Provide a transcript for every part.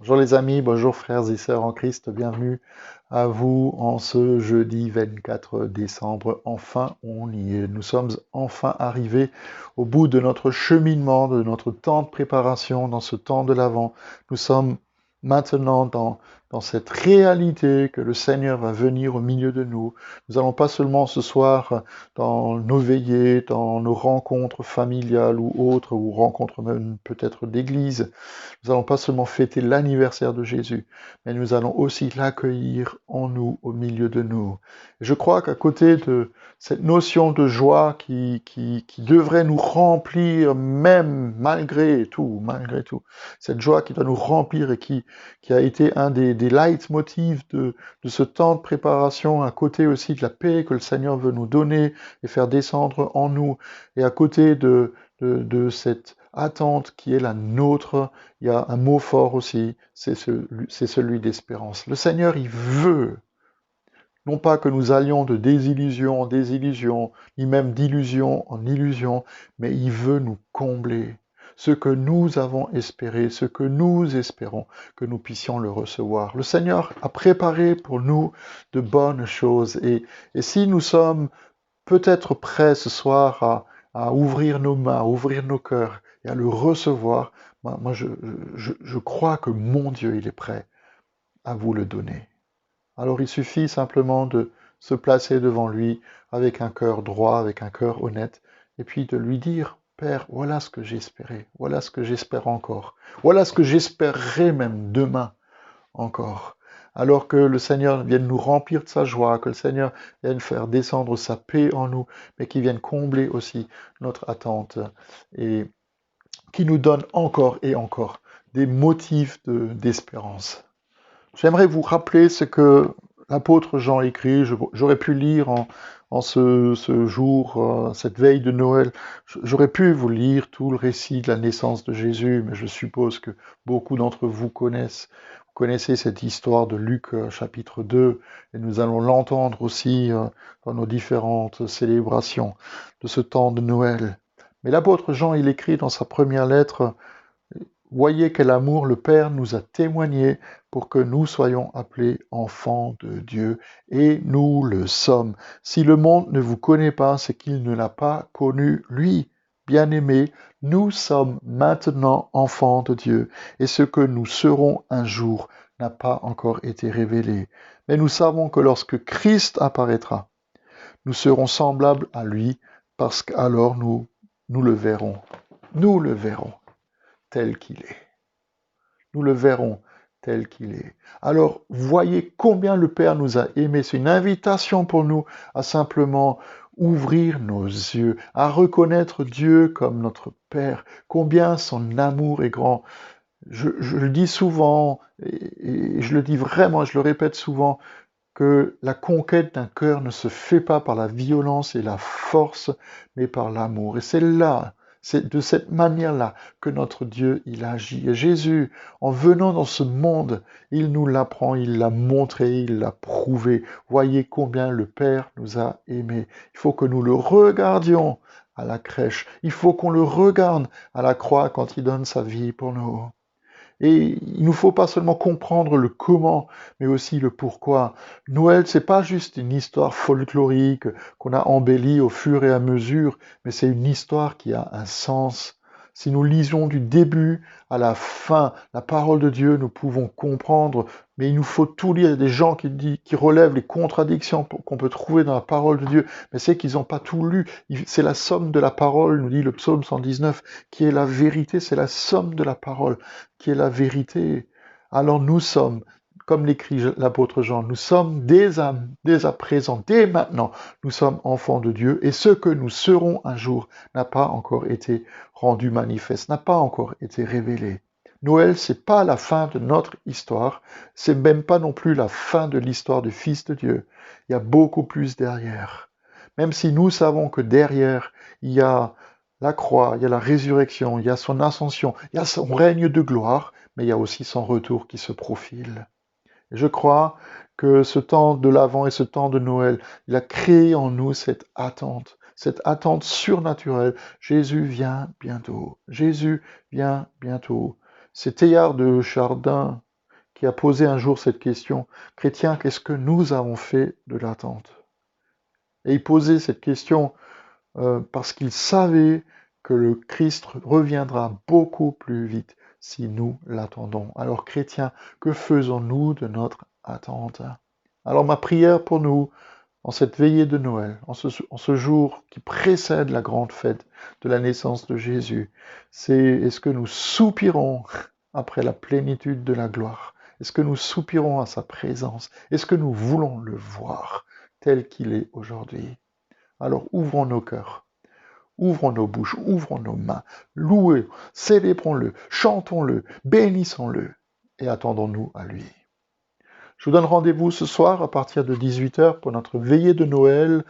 Bonjour les amis, bonjour frères et sœurs en Christ, bienvenue à vous en ce jeudi 24 décembre. Enfin, on y est. Nous sommes enfin arrivés au bout de notre cheminement, de notre temps de préparation, dans ce temps de l'Avent. Nous sommes maintenant dans cette réalité que le Seigneur va venir au milieu de nous. Nous allons pas seulement ce soir dans nos veillées, dans nos rencontres familiales ou autres, ou rencontres même peut-être d'église, nous allons pas seulement fêter l'anniversaire de Jésus, mais nous allons aussi l'accueillir en nous, au milieu de nous. Et je crois qu'à côté de cette notion de joie qui devrait nous remplir même malgré tout, cette joie qui doit nous remplir et qui a été un des leitmotifs de ce temps de préparation, à côté aussi de la paix que le Seigneur veut nous donner et faire descendre en nous, et à côté de cette attente qui est la nôtre, il y a un mot fort aussi, c'est celui d'espérance. Le Seigneur, il veut, non pas que nous allions de désillusion en désillusion, ni même d'illusion en illusion, mais il veut nous combler. Ce que nous avons espéré, ce que nous espérons, que nous puissions le recevoir. Le Seigneur a préparé pour nous de bonnes choses. Et si nous sommes peut-être prêts ce soir à ouvrir nos mains, à ouvrir nos cœurs et à le recevoir, je crois que mon Dieu, il est prêt à vous le donner. Alors il suffit simplement de se placer devant lui avec un cœur droit, avec un cœur honnête, et puis de lui dire, Père, voilà ce que j'espérais, voilà ce que j'espère encore, voilà ce que j'espérerai même demain encore. Alors que le Seigneur vienne nous remplir de sa joie, que le Seigneur vienne faire descendre sa paix en nous, mais qu'il vienne combler aussi notre attente et qui nous donne encore et encore des motifs d'espérance. J'aimerais vous rappeler ce que l'apôtre Jean écrit. J'aurais pu lire en ce jour, cette veille de Noël, j'aurais pu vous lire tout le récit de la naissance de Jésus, mais je suppose que beaucoup d'entre vous connaissez cette histoire de Luc chapitre 2, et nous allons l'entendre aussi dans nos différentes célébrations de ce temps de Noël. Mais l'apôtre Jean, il écrit dans sa première lettre, voyez quel amour le Père nous a témoigné pour que nous soyons appelés enfants de Dieu, et nous le sommes. Si le monde ne vous connaît pas, c'est qu'il ne l'a pas connu lui. Bien-aimés, nous sommes maintenant enfants de Dieu, et ce que nous serons un jour n'a pas encore été révélé. Mais nous savons que lorsque Christ apparaîtra, nous serons semblables à lui, parce qu'alors nous le verrons. Nous le verrons tel qu'il est. Nous le verrons tel qu'il est. Alors, voyez combien le Père nous a aimés. C'est une invitation pour nous à simplement ouvrir nos yeux, à reconnaître Dieu comme notre Père, combien son amour est grand. Je le dis souvent, et je le dis vraiment, je le répète souvent, que la conquête d'un cœur ne se fait pas par la violence et la force, mais par l'amour. Et c'est de cette manière-là que notre Dieu, il agit. Et Jésus, en venant dans ce monde, il nous l'apprend, il l'a montré, il l'a prouvé. Voyez combien le Père nous a aimés. Il faut que nous le regardions à la crèche. Il faut qu'on le regarde à la croix quand il donne sa vie pour nous. Et il nous faut pas seulement comprendre le comment, mais aussi le pourquoi. Noël, c'est pas juste une histoire folklorique qu'on a embellie au fur et à mesure, mais c'est une histoire qui a un sens. Si nous lisons du début à la fin la parole de Dieu, nous pouvons comprendre, mais il nous faut tout lire. Il y a des gens qui relèvent les contradictions qu'on peut trouver dans la parole de Dieu, mais c'est qu'ils n'ont pas tout lu. C'est la somme de la parole, nous dit le psaume 119, qui est la vérité, c'est la somme de la parole qui est la vérité. Alors nous sommes, comme l'écrit l'apôtre Jean, nous sommes dès à présent, dès maintenant, nous sommes enfants de Dieu, et ce que nous serons un jour n'a pas encore été rendu manifeste, n'a pas encore été révélé. Noël, c'est pas la fin de notre histoire, c'est même pas non plus la fin de l'histoire du Fils de Dieu. Il y a beaucoup plus derrière. Même si nous savons que derrière, il y a la croix, il y a la résurrection, il y a son ascension, il y a son règne de gloire, mais il y a aussi son retour qui se profile. Et je crois que ce temps de l'Avent et ce temps de Noël, il a créé en nous cette attente surnaturelle. Jésus vient bientôt. Jésus vient bientôt. C'est Teilhard de Chardin qui a posé un jour cette question, chrétien, qu'est-ce que nous avons fait de l'attente? Et il posait cette question parce qu'il savait que le Christ reviendra beaucoup plus vite si nous l'attendons. Alors chrétiens, que faisons-nous de notre attente? Alors ma prière pour nous, en cette veillée de Noël, en ce jour qui précède la grande fête de la naissance de Jésus, c'est est-ce que nous soupirons après la plénitude de la gloire? Est-ce que nous soupirons à sa présence? Est-ce que nous voulons le voir tel qu'il est aujourd'hui? Alors ouvrons nos cœurs, ouvrons nos bouches, ouvrons nos mains, louez, célébrons-le, chantons-le, bénissons-le et attendons-nous à lui. Je vous donne rendez-vous ce soir à partir de 18h pour notre veillée de Noël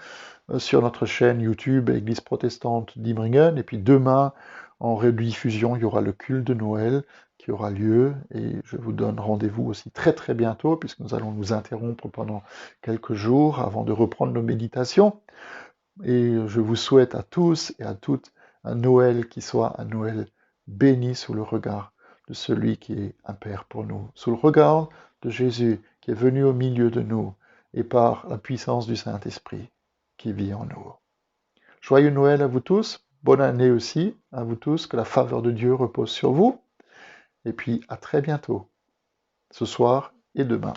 sur notre chaîne YouTube Église protestante d'Imringen. Et puis demain, en rediffusion, il y aura le culte de Noël qui aura lieu. Et je vous donne rendez-vous aussi très très bientôt puisque nous allons nous interrompre pendant quelques jours avant de reprendre nos méditations. Et je vous souhaite à tous et à toutes un Noël qui soit un Noël béni sous le regard de celui qui est un Père pour nous, sous le regard de Jésus qui est venu au milieu de nous et par la puissance du Saint-Esprit qui vit en nous. Joyeux Noël à vous tous, bonne année aussi à vous tous, que la faveur de Dieu repose sur vous, et puis à très bientôt, ce soir et demain.